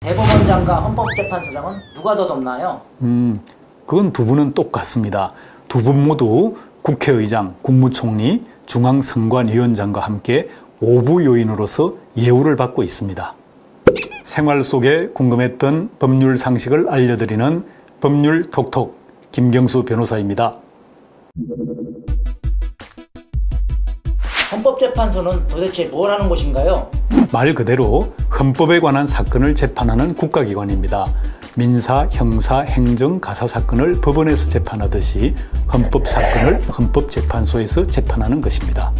대법원장과 헌법재판소장은 누가 더 높나요? 그건 두 분은 똑같습니다. 두 분 모두 국회의장, 국무총리, 중앙선관위원장과 함께 5부 요인으로서 예우를 받고 있습니다. 생활 속에 궁금했던 법률 상식을 알려드리는 법률 톡톡 김경수 변호사입니다. 헌법재판소는 도대체 뭘 하는 곳인가요? 말 그대로 헌법에 관한 사건을 재판하는 국가기관입니다. 민사, 형사, 행정, 가사 사건을 법원에서 재판하듯이 헌법 사건을 헌법재판소에서 재판하는 것입니다.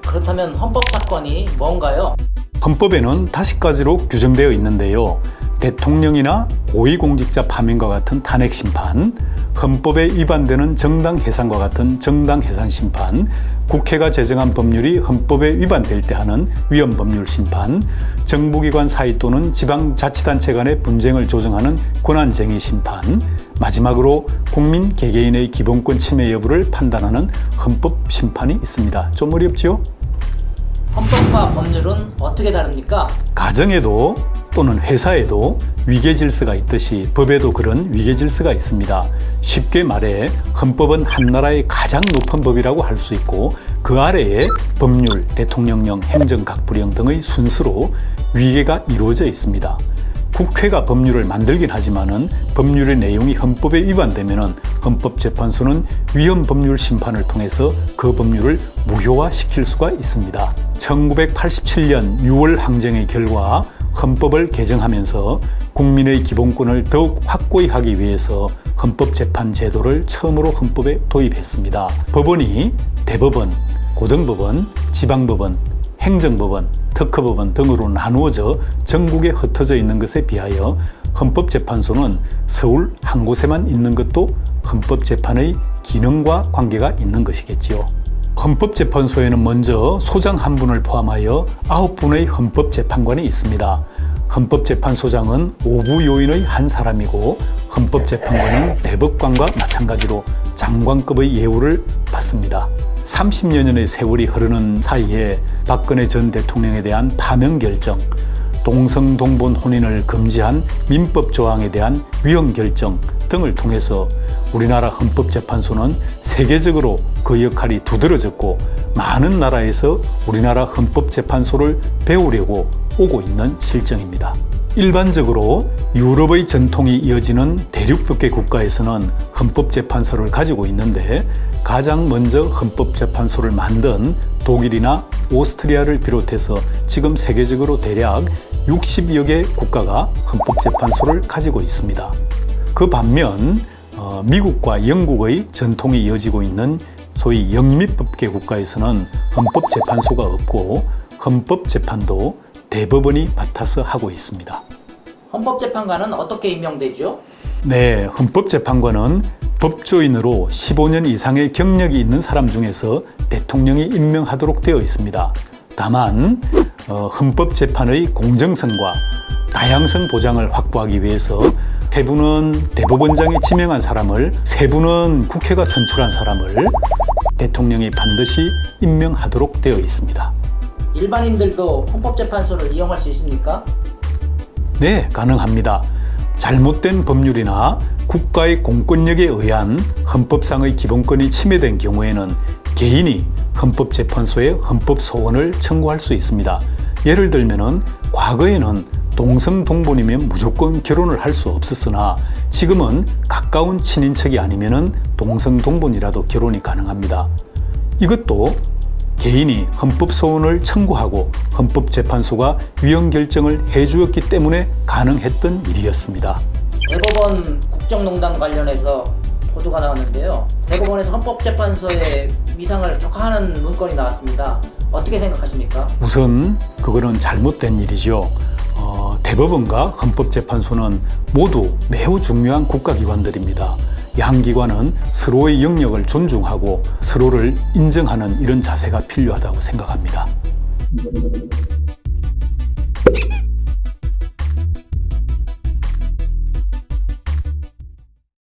그렇다면 헌법 사건이 뭔가요? 헌법에는 5가지로 규정되어 있는데요. 대통령이나 고위공직자 파면과 같은 탄핵 심판, 헌법에 위반되는 정당 해산과 같은 정당 해산 심판, 국회가 제정한 법률이 헌법에 위반될 때 하는 위헌 법률 심판, 정부기관 사이 또는 지방자치단체 간의 분쟁을 조정하는 권한쟁의 심판, 마지막으로 국민 개개인의 기본권 침해 여부를 판단하는 헌법 심판이 있습니다. 좀 어렵지요? 헌법과 법률은 어떻게 다릅니까? 가정에도 또는 회사에도 위계질서가 있듯이 법에도 그런 위계질서가 있습니다. 쉽게 말해 헌법은 한 나라의 가장 높은 법이라고 할 수 있고 그 아래에 법률, 대통령령, 행정각부령 등의 순서로 위계가 이루어져 있습니다. 국회가 법률을 만들긴 하지만은 법률의 내용이 헌법에 위반되면은 헌법재판소는 위헌 법률 심판을 통해서 그 법률을 무효화시킬 수가 있습니다. 1987년 6월 항쟁의 결과 헌법을 개정하면서 국민의 기본권을 더욱 확고히 하기 위해서 헌법재판 제도를 처음으로 헌법에 도입했습니다. 법원이 대법원, 고등법원, 지방법원, 행정법원, 특허법원 등으로 나누어져 전국에 흩어져 있는 것에 비하여 헌법재판소는 서울 한 곳에만 있는 것도 헌법재판의 기능과 관계가 있는 것이겠지요. 헌법재판소에는 먼저 소장 한 분을 포함하여 9분의 헌법재판관이 있습니다. 헌법재판소장은 5부 요인의 한 사람이고 헌법재판관은 대법관과 마찬가지로 장관급의 예우를 받습니다. 30여 년의 세월이 흐르는 사이에 박근혜 전 대통령에 대한 파면 결정, 동성동본 혼인을 금지한 민법 조항에 대한 위헌 결정 등을 통해서 우리나라 헌법재판소는 세계적으로 그 역할이 두드러졌고 많은 나라에서 우리나라 헌법재판소를 배우려고 오고 있는 실정입니다. 일반적으로 유럽의 전통이 이어지는 대륙밖의 국가에서는 헌법재판소를 가지고 있는데 가장 먼저 헌법재판소를 만든 독일이나 오스트리아를 비롯해서 지금 세계적으로 대략 60여 개 국가가 헌법재판소를 가지고 있습니다. 그 반면 미국과 영국의 전통이 이어지고 있는 소위 영미법계 국가에서는 헌법재판소가 없고 헌법재판도 대법원이 맡아서 하고 있습니다. 헌법재판관은 어떻게 임명되죠? 네, 헌법재판관은 법조인으로 15년 이상의 경력이 있는 사람 중에서 대통령이 임명하도록 되어 있습니다. 다만 헌법재판의 공정성과 다양성 보장을 확보하기 위해서 3분은 대법원장이 지명한 사람을, 3분은 국회가 선출한 사람을 대통령이 반드시 임명하도록 되어 있습니다. 일반인들도 헌법재판소를 이용할 수 있습니까? 네, 가능합니다. 잘못된 법률이나 국가의 공권력에 의한 헌법상의 기본권이 침해된 경우에는 개인이 헌법재판소에 헌법소원을 청구할 수 있습니다. 예를 들면은 과거에는 동성동본이면 무조건 결혼을 할 수 없었으나 지금은 가까운 친인척이 아니면은 동성동본이라도 결혼이 가능합니다. 이것도 개인이 헌법소원을 청구하고 헌법재판소가 위헌 결정을 해주었기 때문에 가능했던 일이었습니다. 대법원 국정농단 관련해서 보도가 나왔는데요. 대법원에서 헌법재판소의 위상을 격하하는 문건이 나왔습니다. 어떻게 생각하십니까? 우선 그거는 잘못된 일이죠. 대법원과 헌법재판소는 모두 매우 중요한 국가기관들입니다. 양 기관은 서로의 영역을 존중하고 서로를 인정하는 이런 자세가 필요하다고 생각합니다.